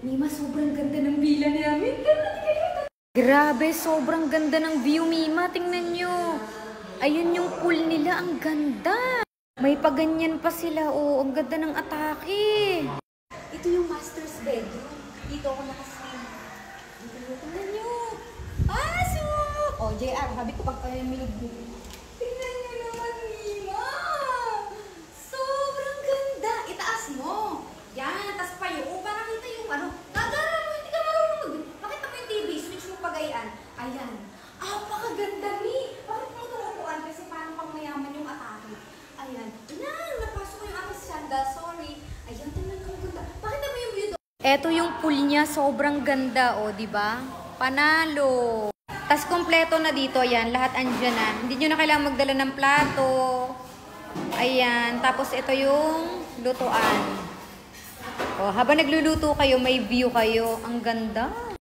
Mima, sobrang ganda ng villa namin. Grabe, sobrang ganda ng view, Mima. Tingnan nyo. Ayun yung pool nila. Ang ganda. May paganyan pa sila. Oh, ang ganda ng atake. Ito yung master's bedroom. Dito ako nakasleep. Tingnan nyo. Pasok! Oh, JR, sabi ko pag milog mo. Tingnan nyo naman, Mima. Sobrang ganda. Itaas mo. Yan, tas payo. Para kita yung ano. Nagara mo, hindi ka marunong. Pakita mo yung TV. Switch mo pagayan. Ayan. Pakaganda, Mi. Bakit mo tumupuan? Kasi parang pang mayaman yung atake. Ayan. Yan, napasok ko yung aking sandal. Sorry. Ayan, tingnan mo. Ganda. Pakita mo yung view doon. Eto yung pool niya. Sobrang ganda, oh, di ba? Panalo. Tas kompleto na dito. Ayan, lahat andyan na. Hindi nyo na kailangan magdala ng plato. Ayan. Tapos ito yung lutuan. Oh, habang nagluluto kayo, may view kayo. Ang ganda.